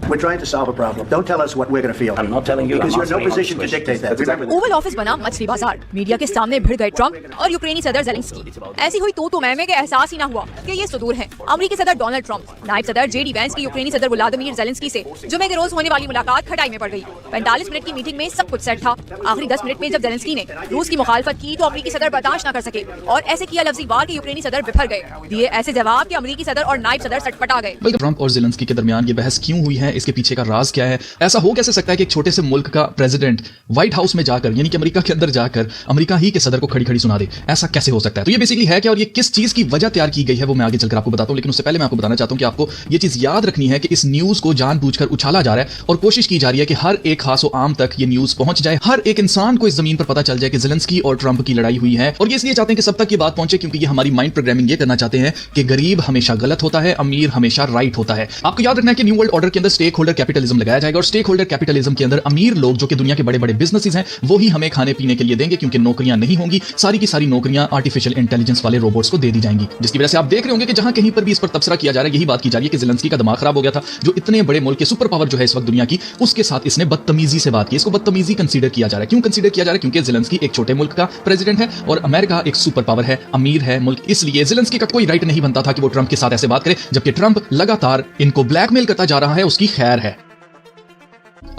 We're trying to solve a problem. Don't tell us what we're going to feel. I'm not telling you. Because you're in no position to dictate that. Remember that. Oval office बना मछली बाजार, media के सामने भिड़ गए Trump और यूक्रेनी सदर ज़ेलेंस्की। ऐसी हुई तो मैमे के एहसास ही ना हुआ कि ये सुदूर हैं। अमेरिकी सदर डोनाल्ड ट्रंप, नायब सदर जेडी वैंस की यूक्रेनी सदर व्लादिमीर ज़ेलेंस्की से जुमे के रोज होने वाली मुलाकात खटाई में पड़ गई। 45 मिनट की मीटिंग में सब कुछ सेट था। आखिरी 10 मिनट में जब ज़ेलेंस्की ने रूस की मुखालफत की तो अमेरिकी सदर बर्दाश्त न कर सके और ऐसे किया लफ्जी वार के यूक्रेनी सदर बिफर गए। दिए ऐसे जवाब कि अमेरिकी सदर और नायब सदर सटपटा गए। ट्रंप और ज़ेलेंस्की के दरमियान ये बहस क्यों हुई है, इसके पीछे का राज क्या है? ऐसा हो कैसे सकता है कि एक छोटे से मुल्क का प्रेसिडेंट व्हाइट हाउस में जाकर, यानी कि अमेरिका के अंदर जाकर, अमेरिका ही के सदर को खड़ी खड़ी सुना दे? ऐसा कैसे हो सकता है? तो ये बेसिकली है क्या और ये किस चीज की वजह तैयार की गई है वो मैं आगे चलकर आपको बताता हूं। लेकिन उससे पहले मैं आपको बताना चाहता हूं कि आपको ये चीज याद रखनी है कि इस न्यूज को जानबूझकर उछाला जा रहा है और कोशिश की जा रही है कि हर एक खास आम तक ये न्यूज पहुंच जाए, हर एक इंसान को इस जमीन पर पता चल जाए कि ज़ेलेंस्की और ट्रंप की लड़ाई हुई है। और ये इसलिए चाहते हैं कि सब तक ये बात पहुंचे क्योंकि ये हमारी माइंड प्रोग्रामिंग ये करना चाहते हैं कि गरीब हमेशा गलत होता है, अमीर हमेशा राइट होता है। आपको याद रखना है कि न्यू वर्ल्ड ऑर्डर के अंदर स्टेक होल्डर कैपिटलिज्म लगाया जाएगा और स्टेक होल्डर कैपिटलिज्म के अंदर अमीर लोग जो कि दुनिया के बड़े बड़े बिजनेसेस हैं वो ही हमें खाने पीने के लिए देंगे क्योंकि नौकरियां नहीं होंगी। सारी की सारी नौकरियां आर्टिफिशियल इंटेलिजेंस वाले रोबोट्स को दे दी जाएंगी, जिसकी वजह से आप देख रहे होंगे कि जहां कहीं पर भी इस पर तबसरा किया जा रहा है, यही बात की जा रही है कि ज़ेलेंस्की का दिमाग खराब हो गया था। जो इतने बड़े मुल्क के सुपर पावर जो है इस वक्त दुनिया की, उसके साथ इसने बदतमीजी से बात की। इसको बदतमीजी कंसीडर किया जा रहा है। क्यों कंसीडर किया जा रहा है? क्योंकि ज़ेलेंस्की एक छोटे मुल्क का प्रेसिडेंट है और अमेरिका एक सुपर पावर है, अमीर है मुल्क। इसलिए ज़ेलेंस्की का कोई राइट नहीं बनता था कि वो ट्रंप के साथ ऐसे बात करे, जबकि ट्रंप लगातार इनको ब्लैकमेल करता जा रहा है। उसकी खैर है।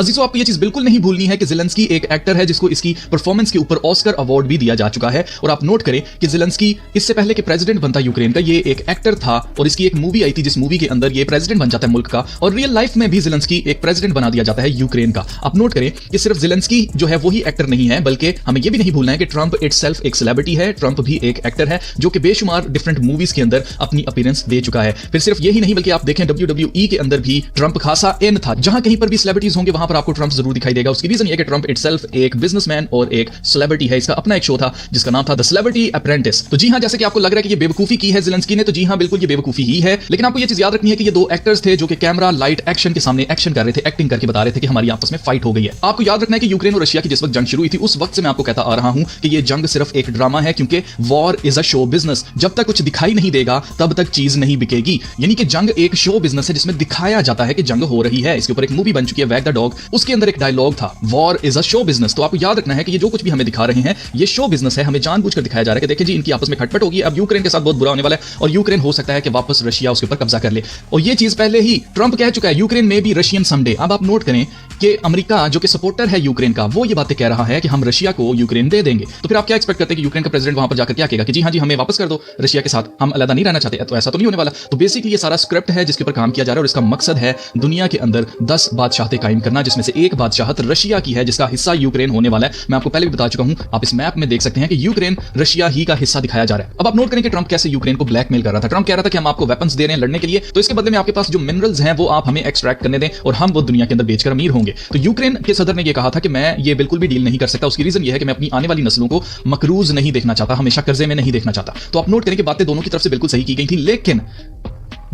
अजीजों, आपको ये चीज बिल्कुल नहीं भूलनी है कि ज़ेलेंस्की एक एक्टर है जिसको इसकी परफॉर्मेंस के ऊपर ऑस्कर अवार्ड भी दिया जा चुका है। और आप नोट करें कि ज़ेलेंस्की इससे पहले कि प्रेसिडेंट बनता यूक्रेन का, ये एक एक्टर था और इसकी एक मूवी आई थी जिस मूवी के अंदर ये प्रेसिडेंट बन जाता है मुल्क का। और रियल लाइफ में भी ज़ेलेंस्की एक प्रेसिडेंट बना दिया जाता है यूक्रेन का। आप नोट करें कि सिर्फ ज़ेलेंस्की जो है वही एक्टर नहीं है, बल्कि हमें यह भी नहीं भूलना है कि ट्रंप इटसेल्फ एक सेलिब्रिटी है। ट्रंप भी एक एक्टर है जो कि बेशुमार डिफरेंट मूवीज के अंदर अपनी अपीयरेंस दे चुका है। फिर सिर्फ यही नहीं बल्कि आप देखें WWE के अंदर भी ट्रंप खासा इन था। जहां कहीं पर भी सेलिब्रिटीज होंगे वहां पर आपको ट्रंप जरूर दिखाई देगा। उसकी रीजन ये कि ट्रंप इटसेल्फ एक बिजनेसमैन और एक सेलिब्रिटी है। इसका अपना एक शो था जिसका नाम था द सेलिब्रिटी अप्रेंटिस। तो जी हां, जैसे कि आपको लग रहा है कि ये बेवकूफी की है ज़ेलेंस्की ने, तो जी हां बिल्कुल ये बेवकूफी ही है। लेकिन आपको ये चीज याद रखनी है कि ये दो एक्टर्स थे जो कि कैमरा लाइट एक्शन के सामने एक्शन कर रहे थे, एक्टिंग करके बता रहे थे कि हमारी आपस में फाइट हो गई है। आपको याद रखना है कि यूक्रेन और रशिया की जिस वक्त जंग शुरू हुई थी उस वक्त से मैं आपको कहता आ रहा हूं कि ये जंग सिर्फ एक ड्रामा है, क्योंकि war is a show business. जब तक कुछ दिखाई नहीं देगा तब तक चीज नहीं बिकेगी। यानी कि जंग एक शो बिजनेस है जिसमें दिखाया जाता है कि जंग हो रही है। इसके ऊपर एक मूवी बन चुकी है वैग द डॉग, उसके अंदर एक डायलॉग था, war is a show business. तो आपको याद रखना है कि ये जो कुछ भी हमें दिखा रहे हैं ये शो बिजनेस है। हमें जानबूझकर दिखाया जा रहा है कि देखिए जी इनकी आपस में खटपट होगी, अब यूक्रेन के साथ बहुत बुरा होने वाला है और यूक्रेन हो सकता है कि वापस रशिया उसके ऊपर कब्जा कर ले। और ये चीज पहले ही ट्रंप कह चुका है, यूक्रेन में भी रशियन समडे। अब आप नोट करें कि अमेरिका जो कि सपोर्टर है यूक्रेन का, वो ये बातें कह रहा है कि हम रशिया को यूक्रेन दे देंगे। तो फिर आप क्या एक्सपेक्ट करते हैं कि यूक्रेन का प्रेसिडेंट वहां पर जाकर क्या कहेगा कि जी हाँ जी हमें वापस कर दो रशिया के साथ, हम अलग नहीं रहना चाहते? तो ऐसा तो नहीं होने वाला। तो बेसिकली ये सारा स्क्रिप्ट है जिसके ऊपर काम किया जा रहा है और इसका मकसद है दुनिया के अंदर 10 बादशाहतें कायम करना, जिसमें से एक बादशाहत रशिया की है जिसका हिस्सा यूक्रेन होने वाला है। मैं आपको पहले भी बता चुका हूं, आप इस मैप में देख सकते हैं कि यूक्रेन रशिया ही का हिस्सा दिखाया जा रहा है। अब आप नोट करें कि ट्रंप कैसे यूक्रेन को ब्लैकमेल कर रहा था। ट्रंप कह रहा था कि हम आपको वेपन्स दे रहे हैं लड़ने के लिए, तो इसके बदले में आपके पास जो मिनरल्स हैं वो आप हमें एक्सट्रैक्ट करने दें और हम वो दुनिया के अंदर बेचकर अमीर होंगे। तो यूक्रेन के सदर ने यह कहा था कि मैं ये बिल्कुल भी डील नहीं कर सकता। उसकी रीजन ये है कि मैं अपनी आने वाली नस्लों को मकरूज नहीं देखना चाहता, हमेशा कर्जे में नहीं देखना चाहता। तो आप नोट करें कि बातें दोनों की तरफ से बिल्कुल सही की गई थी, लेकिन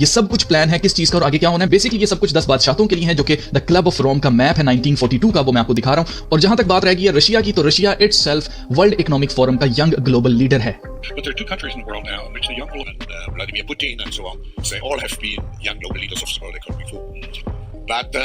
ये सब कुछ प्लान है किस चीज का और आगे क्या होना है। बेसिकली ये सब कुछ 10 बादशाहतों के लिए है जो कि द क्लब ऑफ रोम का मैप है 1942 का, वो मैं आपको दिखा रहा हूं। और जहां तक बात रहेगी रशिया की, तो Russia itself world Economic forum का यंग ग्लोबल लीडर है। But there are two countries in the world now in which the young one, Vladimir Putin and so on, they all have been young global leaders of the World Economic Forum. But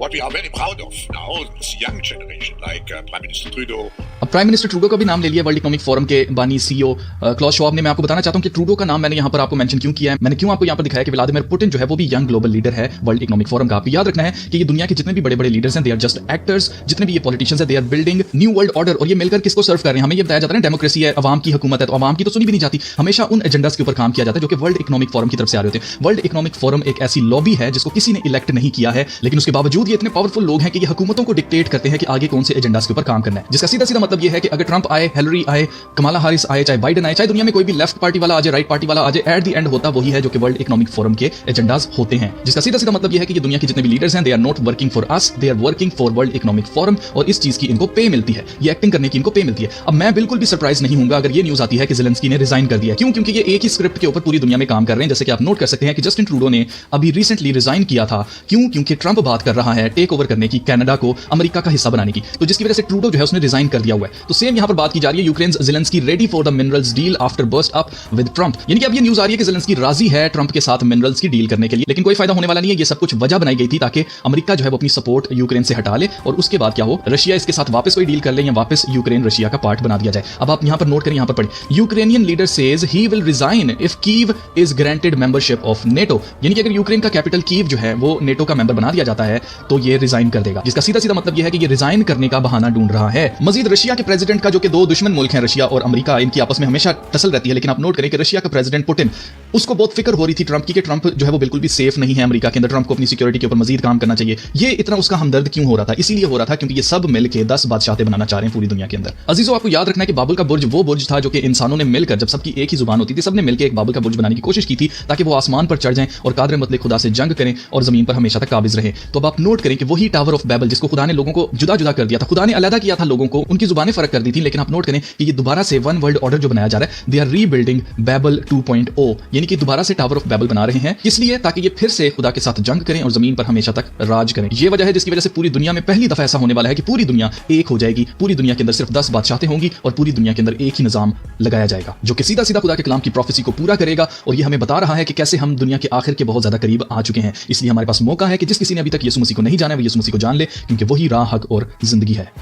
what we are very proud of now is the young generation, like Prime Minister Trudeau. अब prime minister Trudeau का भी नाम ले लिया world Economic forum के बानी CEO Claus Shabab ने। मैं आपको बताना चाहता हूं कि ट्रूडो का नाम मैंने यहां पर आपको मेंशन क्यों किया है, मैंने क्यों आपको यहां पर दिखाया कि व्लादिमीर पुतिन जो है वो भी यंग ग्लोबल लीडर है वर्ल्ड इकोनॉमिक फोरम का। आपको याद रखना है कि ये दुनिया के जितने भी बड़े बड़े लीडर्स हैं दे आर जस्ट एक्टर्स। जितने भी ये पॉलिटिशियंस हैं they are building new world order. और ये मिलकर किसको सर्व कर रहे हैं? हमें ये बताया जाता है डेमोक्रेसी है, अवाम की हुकूमत है, तो अवाम की तो सुनी भी नहीं जाती। हमेशा उन एजेंडास के ऊपर काम किया जाता है जो कि वर्ल्ड इकोनॉमिक फोरम की तरफ से आ रहे होते हैं। वर्ल्ड इकोनॉमिक फोरम एक ऐसी लॉबी है जिसको किसी ने इलेक्ट नहीं किया है, लेकिन उसके बावजूद ये इतने पावरफुल लोग हैं कि ये हुकूमतों को डिक्टेट करते हैं कि आगे कौन से एजेंडास के ऊपर काम करना है। जिसका सीधा सीधा मतलब ये है कि अगर ट्रंप आए, हिलरी आए, कमाला हारिस आए, चाहे बाइडेन आए, चाहे दुनिया में कोई भी लेफ्ट पार्टी वाला आ जाए, राइट पार्टी वाला आ जाए, एट द एंड होता वही है जो कि वर्ल्ड इकोनॉमिक फोरम के एजेंडास होते हैं। जिसका सीधा सीधा मतलब ये है कि ये दुनिया के जितने भी लीडर्स हैं they are not working for us, they are working for World Economic Forum. और इस चीज की इनको पे मिलती है, ये एक्टिंग करने की इनको पे मिलती है। अब मैं बिल्कुल भी सरप्राइज नहीं हूंगा अगर ये न्यूज आती है कि ज़ेलेंस्की ने रिजाइन कर दिया। क्यों? क्योंकि ये एक ही स्क्रिप्ट के ऊपर पूरी दुनिया में काम कर रहे हैं। जैसे कि आप नोट कर सकते हैं कि जस्टिन ट्रूडो ने अभी रिसेंटली रिजाइन किया था। क्यों? क्योंकि ट्रंप बात कर रहा है टेक ओवर करने की, कनाडा को अमेरिका का हिस्सा बनाने की। तो जिसकी वजह से ट्रूडो जो है उसने रिजाइन कर दिया हुआ है। तो सेम यहां पर बात की जा रही है, Ukraine Zelensky ready for the minerals deal after burst up with Trump. यानी कि अब ये न्यूज आ रही है कि ज़ेलेंस्की राजी है ट्रंप के साथ मिनरल्स की डील करने के लिए, लेकिन कोई फायदा होने वाला नहीं है। ये सब कुछ वजह बनाई गई थी ताकि अमेरिका जो है वो अपनी सपोर्ट यूक्रेन से हटा ले और उसके बाद क्या हो, रशिया इसके साथ वापस कोई डील कर ले या वापस यूक्रेन रशिया का पार्ट बना दिया जाए। अब आप यहां पर नोट करें, यहां पर पढ़ें, Ukrainian leader says he will resign if Kyiv is granted membership of NATO. यानी कि अगर यूक्रेन का कैपिटल कीव जो है वो नेटो का मेंबर बना दिया जाता है तो ये रिजाइन कर देगा, जिसका सीधा सीधा मतलब ये है कि ये रिजाइन करने का बहाना ढूंढ रहा है। मजीद रशिया के प्रेसिडेंट का, जो कि दो दुश्मन मुल्क हैं रशिया और अमेरिका, इनकी आपस में हमेशा टसल रहती है, लेकिन आप नोट करें कि रशिया का प्रेसिडेंट पुतिन, उसको बहुत फिक्र हो रही थी ट्रंप की कि ट्रंप जो है वो बिल्कुल भी सेफ नहीं है अमेरिका के अंदर, ट्रंप को अपनी सिक्योरिटी के ऊपर मजीद काम करना चाहिए। ये इतना उसका हमदर्द क्यों हो रहा था? इसीलिए हो रहा था क्योंकि ये सब मिलकर 10 बादशाहतें बनाना चाह रहे हैं पूरी दुनिया के अंदर। अजीजों, आपको याद रखना है कि बाबुल का बुर्ज वो बुर्ज था जो कि इंसानों ने मिलकर, जब सबकी एक ही जुबान होती थी, सबने मिलकर एक बाबुल का बुर्ज बनाने की कोशिश की थी ताकि वो आसमान पर चढ़ जाएं और कादर मतलब खुदा से जंग करें और जमीन पर हमेशा तक काबिज रहे। तो अब आप नोट करें कि वही टावर ऑफ बैबल जिसको खुदा ने लोगों को जुदा जुदा कर दिया था, खुदा ने अलग किया था लोगों को, उनकी जुबानें फर्क कर दी थी, लेकिन आप नोट करें कि ये दोबारा से वन वर्ल्ड ऑर्डर जो बनाया जा रहा है, दे आर रीबिल्डिंग बैबल 2.0, यानी कि दोबारा से टावर ऑफ बैबल बना रहे हैं, इसलिए ताकि ये फिर से खुदा के साथ जंग करें और जमीन पर हमेशा तक राज करें। ये वजह है जिसकी वजह से पूरी दुनिया में पहली दफा ऐसा होने वाला है कि पूरी दुनिया एक हो जाएगी, पूरी दुनिया के अंदर सिर्फ 10 बादशाहतें होंगी और पूरी दुनिया के अंदर एक ही निजाम लगाया जाएगा जो कि सीधा सीधा खुदा के कलाम की प्रोफेसी को पूरा करेगा। और ये हमें बता रहा है कि कैसे हम दुनिया के आखिर के बहुत ज्यादा करीब आ चुके हैं। इसलिए हमारे पास मौका है कि जिस किसी ने अभी तक यीशु मसीह को नहीं जाना है वो यीशु मसीह को जान ले, क्योंकि वही राह, हक और जिंदगी है।